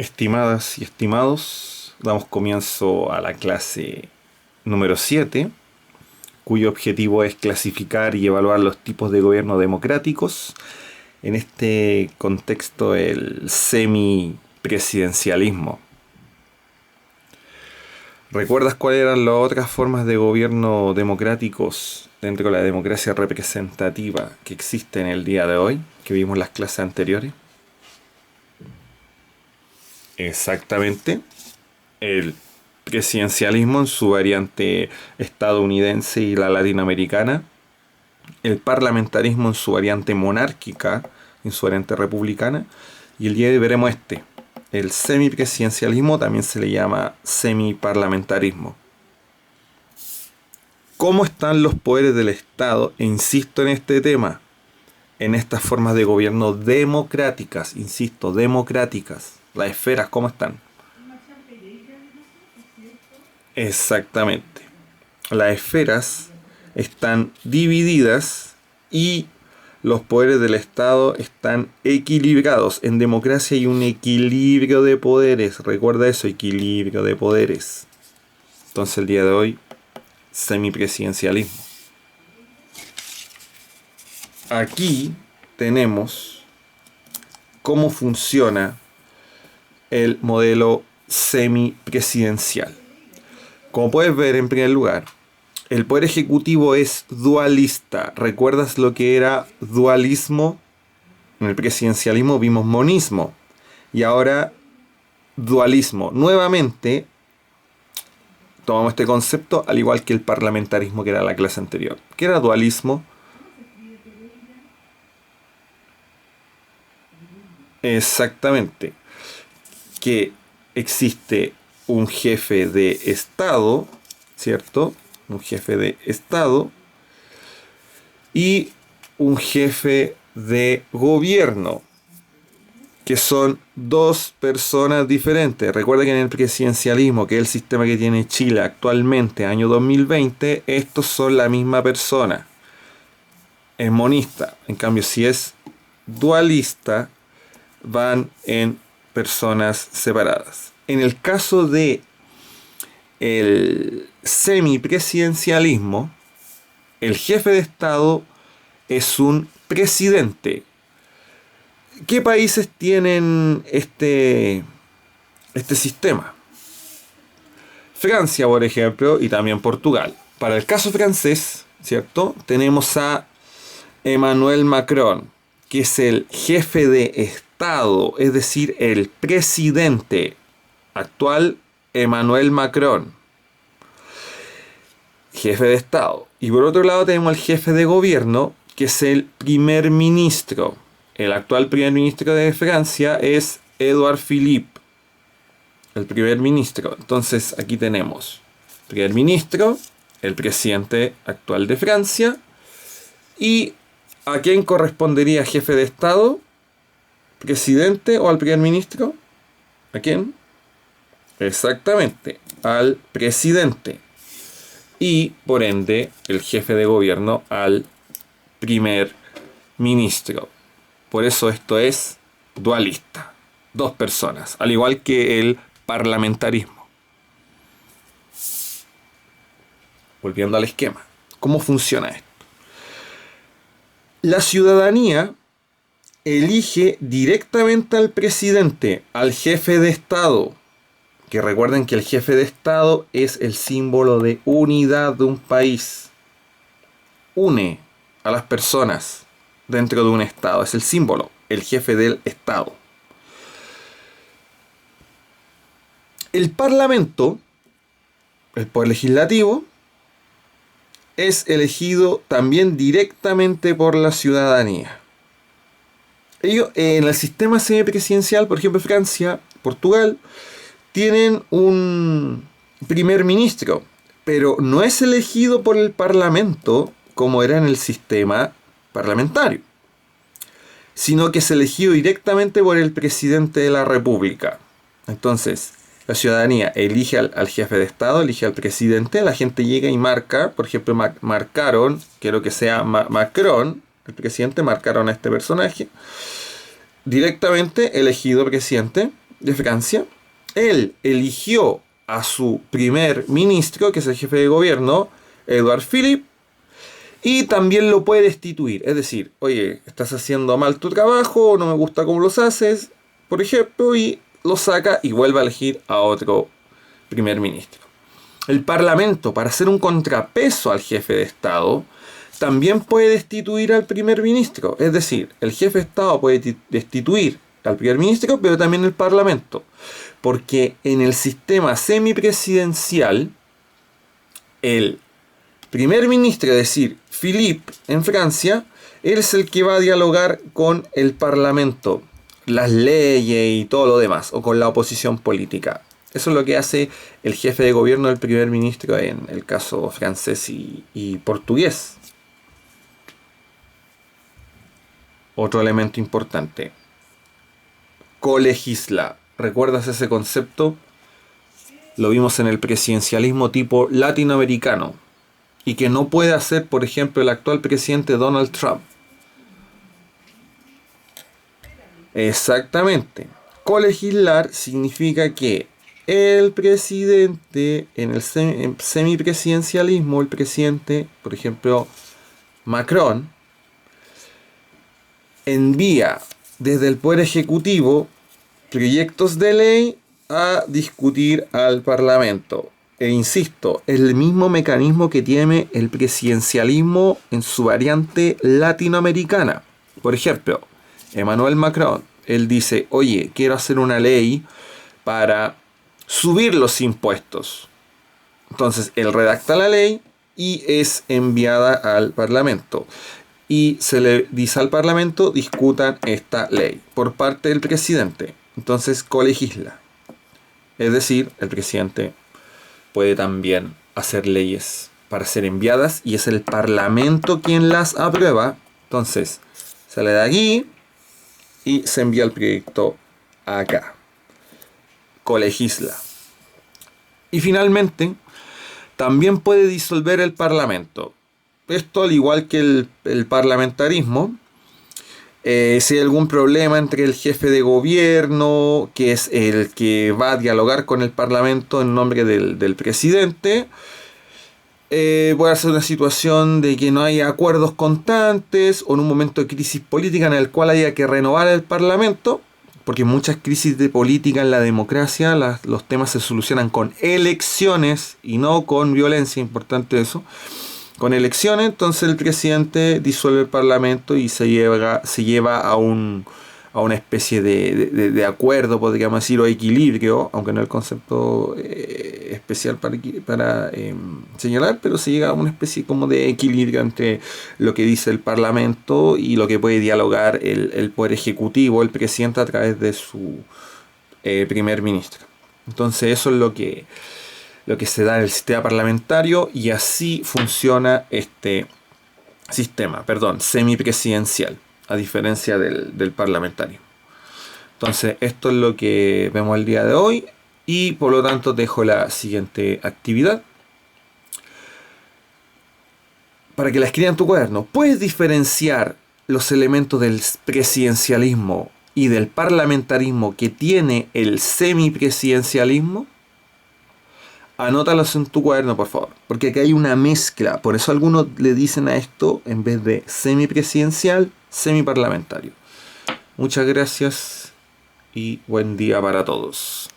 Estimadas y estimados, damos comienzo a la clase número 7, cuyo objetivo es clasificar y evaluar los tipos de gobierno democráticos. En este contexto, el semipresidencialismo. ¿Recuerdas cuáles eran las otras formas de gobierno democráticos dentro de la democracia representativa que existe en el día de hoy, que vimos en las clases anteriores? Exactamente, el presidencialismo en su variante estadounidense y la latinoamericana, el parlamentarismo en su variante monárquica, en su variante republicana, y el día de hoy veremos el semipresidencialismo, también se le llama semiparlamentarismo. ¿Cómo están los poderes del Estado? E insisto en este tema, en estas formas de gobierno democráticas, insisto, democráticas. Las esferas, ¿cómo están? Exactamente. Las esferas están divididas y los poderes del Estado están equilibrados. En democracia hay un equilibrio de poderes. Recuerda eso, equilibrio de poderes. Entonces el día de hoy, semipresidencialismo. Aquí tenemos cómo funciona el modelo semipresidencial. Como puedes ver, en primer lugar, el poder ejecutivo es dualista. ¿Recuerdas lo que era dualismo? En el presidencialismo vimos monismo. Y ahora dualismo. Nuevamente, tomamos este concepto al igual que el parlamentarismo que era la clase anterior. ¿Qué era dualismo? Exactamente. Que existe un jefe de Estado, ¿cierto? Un jefe de Estado y un jefe de gobierno, que son dos personas diferentes. Recuerda que en el presidencialismo, que es el sistema que tiene Chile actualmente, año 2020, estos son la misma persona. Es monista. En cambio, si es dualista, van en personas separadas. En el caso de el semipresidencialismo, el jefe de Estado es un presidente. ¿Qué países tienen este sistema? Francia, por ejemplo, y también Portugal. Para el caso francés, ¿cierto? Tenemos a Emmanuel Macron, que es el jefe de Estado, es decir, el presidente actual, Emmanuel Macron, jefe de Estado. Y por otro lado tenemos al jefe de gobierno, que es el primer ministro. El actual primer ministro de Francia es Édouard Philippe, el primer ministro. Entonces aquí tenemos primer ministro, el presidente actual de Francia, y ¿a quién correspondería jefe de Estado? ¿Presidente o al primer ministro? ¿A quién? Exactamente, al presidente. Y por ende, el jefe de gobierno al primer ministro. Por eso esto es dualista. Dos personas, al igual que el parlamentarismo. Volviendo al esquema. ¿Cómo funciona esto? La ciudadanía elige directamente al presidente, al jefe de Estado. Que recuerden que el jefe de Estado es el símbolo de unidad de un país. Une a las personas dentro de un Estado. Es el símbolo, el jefe del Estado. El Parlamento, el poder legislativo, es elegido también directamente por la ciudadanía. Ellos, en el sistema semipresidencial, por ejemplo, Francia, Portugal, tienen un primer ministro, pero no es elegido por el Parlamento como era en el sistema parlamentario, sino que es elegido directamente por el presidente de la República. Entonces, la ciudadanía elige al jefe de Estado, elige al presidente, la gente llega y marca, por ejemplo, marcaron, quiero que sea Macron, el presidente, marcaron a este personaje, directamente elegido presidente, de Francia. Él eligió a su primer ministro, que es el jefe de gobierno, Edouard Philippe, y también lo puede destituir. Es decir, oye, estás haciendo mal tu trabajo, no me gusta cómo los haces, por ejemplo, y lo saca y vuelve a elegir a otro primer ministro. El Parlamento, para hacer un contrapeso al jefe de Estado, también puede destituir al primer ministro. Es decir, el jefe de Estado puede destituir al primer ministro, pero también el Parlamento. Porque en el sistema semipresidencial, el primer ministro, es decir, Philippe en Francia, él es el que va a dialogar con el Parlamento, las leyes y todo lo demás, o con la oposición política. Eso es lo que hace el jefe de gobierno del primer ministro en el caso francés y portugués. Otro elemento importante. Colegisla. ¿Recuerdas ese concepto? Lo vimos en el presidencialismo tipo latinoamericano. Y que no puede hacer, por ejemplo, el actual presidente Donald Trump. Exactamente. Colegislar significa que el presidente, en el semipresidencialismo, el presidente, por ejemplo, Macron, envía desde el Poder Ejecutivo proyectos de ley a discutir al Parlamento. E insisto, es el mismo mecanismo que tiene el presidencialismo en su variante latinoamericana. Por ejemplo, Emmanuel Macron, él dice, oye, quiero hacer una ley para subir los impuestos. Entonces, él redacta la ley y es enviada al Parlamento. Y se le dice al Parlamento, discutan esta ley por parte del presidente. Entonces, colegisla. Es decir, el presidente puede también hacer leyes para ser enviadas y es el Parlamento quien las aprueba. Entonces, se le da aquí y se envía el proyecto acá. Colegisla. Y finalmente, también puede disolver el Parlamento. Esto, al igual que el parlamentarismo, si hay algún problema entre el jefe de gobierno, que es el que va a dialogar con el Parlamento en nombre del presidente, puede ser una situación de que no haya acuerdos constantes o en un momento de crisis política en el cual haya que renovar el Parlamento, porque en muchas crisis de política en la democracia los temas se solucionan con elecciones y no con violencia, importante eso. Con elecciones, entonces el presidente disuelve el Parlamento y se lleva a una especie de acuerdo, podríamos decir, o equilibrio, aunque no es el concepto especial para señalar, pero se llega a una especie como de equilibrio entre lo que dice el Parlamento y lo que puede dialogar el Poder Ejecutivo, el presidente, a través de su primer ministro. Entonces eso es lo que se da en el sistema parlamentario y así funciona este sistema, semipresidencial, a diferencia del parlamentario. Entonces, esto es lo que vemos el día de hoy y por lo tanto dejo la siguiente actividad para que la escribas en tu cuaderno. ¿Puedes diferenciar los elementos del presidencialismo y del parlamentarismo que tiene el semipresidencialismo? Anótalos en tu cuaderno, por favor, porque aquí hay una mezcla. Por eso algunos le dicen a esto, en vez de semipresidencial, semiparlamentario. Muchas gracias y buen día para todos.